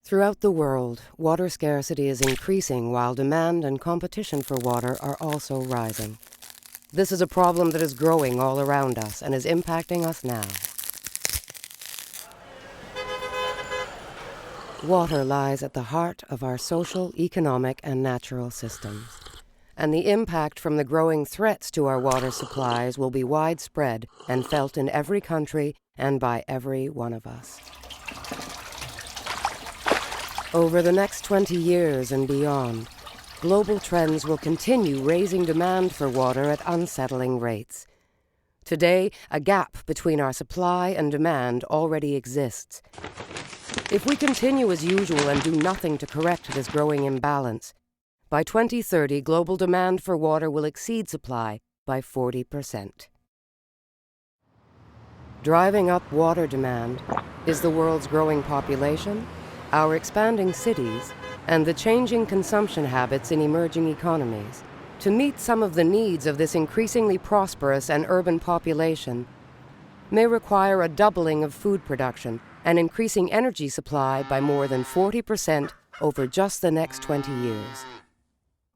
Throughout the world, water scarcity is increasing while demand and competition for water are also rising. This is a problem that is growing all around us and is impacting us now. Water lies at the heart of our social, economic, and natural systems. And the impact from the growing threats to our water supplies will be widespread and felt in every country and by every one of us. Over the next 20 years and beyond, global trends will continue raising demand for water at unsettling rates. Today, a gap between our supply and demand already exists. If we continue as usual and do nothing to correct this growing imbalance, by 2030, global demand for water will exceed supply by 40%. Driving up water demand is the world's growing population, our expanding cities, and the changing consumption habits in emerging economies. To meet some of the needs of this increasingly prosperous and urban population may require a doubling of food production and increasing energy supply by more than 40% over just the next 20 years.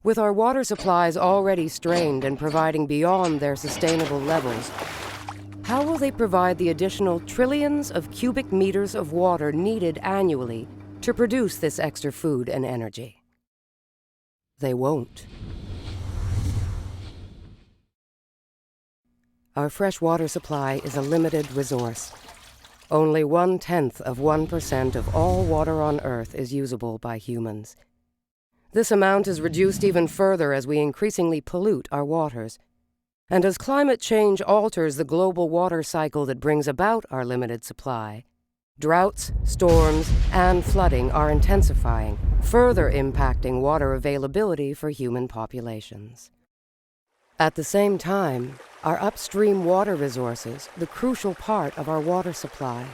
With our water supplies already strained and providing beyond their sustainable levels, how will they provide the additional trillions of cubic meters of water needed annually to produce this extra food and energy? They won't. Our fresh water supply is a limited resource. Only 0.1% of all water on Earth is usable by humans. This amount is reduced even further as we increasingly pollute our waters. And as climate change alters the global water cycle that brings about our limited supply, droughts, storms, and flooding are intensifying, further impacting water availability for human populations. At the same time, our upstream water resources, the crucial part of our water supply,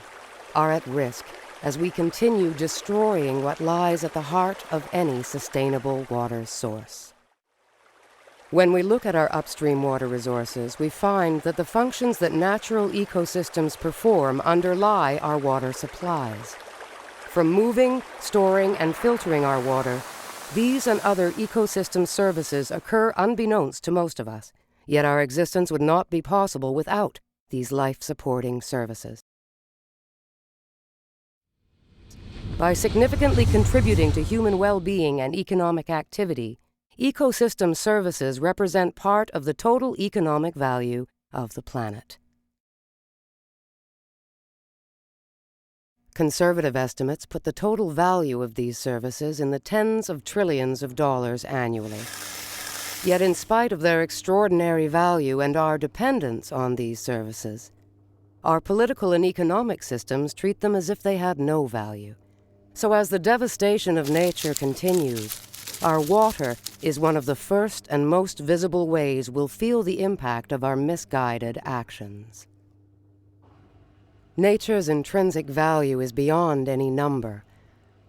are at risk as we continue destroying what lies at the heart of any sustainable water source. When we look at our upstream water resources, we find that the functions that natural ecosystems perform underlie our water supplies. From moving, storing, and filtering our water, these and other ecosystem services occur unbeknownst to most of us, yet our existence would not be possible without these life-supporting services. By significantly contributing to human well-being and economic activity, ecosystem services represent part of the total economic value of the planet. Conservative estimates put the total value of these services in the tens of trillions of dollars annually. Yet in spite of their extraordinary value and our dependence on these services, our political and economic systems treat them as if they had no value. So as the devastation of nature continues, our water is one of the first and most visible ways we'll feel the impact of our misguided actions. Nature's intrinsic value is beyond any number,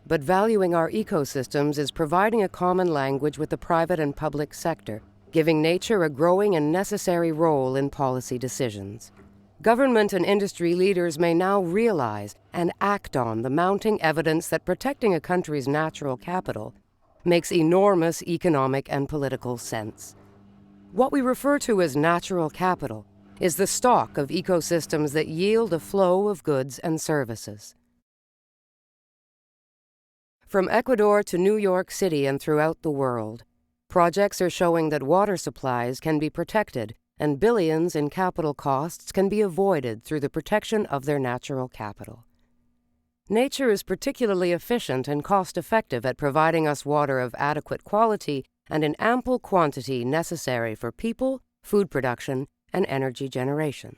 but valuing our ecosystems is providing a common language with the private and public sector, giving nature a growing and necessary role in policy decisions. Government and industry leaders may now realize and act on the mounting evidence that protecting a country's natural capital makes enormous economic and political sense. What we refer to as natural capital is the stock of ecosystems that yield a flow of goods and services. From Ecuador to New York City and throughout the world, projects are showing that water supplies can be protected and billions in capital costs can be avoided through the protection of their natural capital. Nature is particularly efficient and cost-effective at providing us water of adequate quality and in ample quantity necessary for people, food production, and energy generation.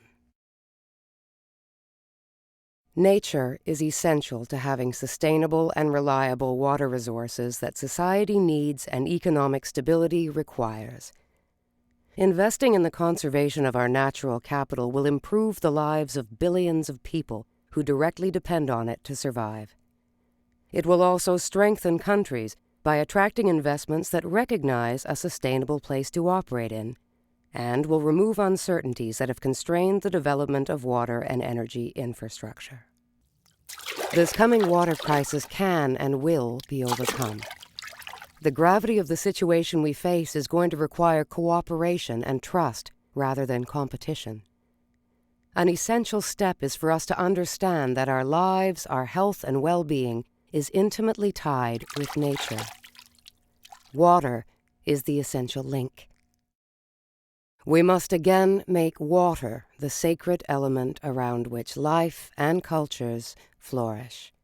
Nature is essential to having sustainable and reliable water resources that society needs and economic stability requires. Investing in the conservation of our natural capital will improve the lives of billions of people who directly depend on it to survive. It will also strengthen countries by attracting investments that recognize a sustainable place to operate in, and will remove uncertainties that have constrained the development of water and energy infrastructure. This coming water crisis can and will be overcome. The gravity of the situation we face is going to require cooperation and trust rather than competition. An essential step is for us to understand that our lives, our health and well-being is intimately tied with nature. Water is the essential link. We must again make water the sacred element around which life and cultures flourish.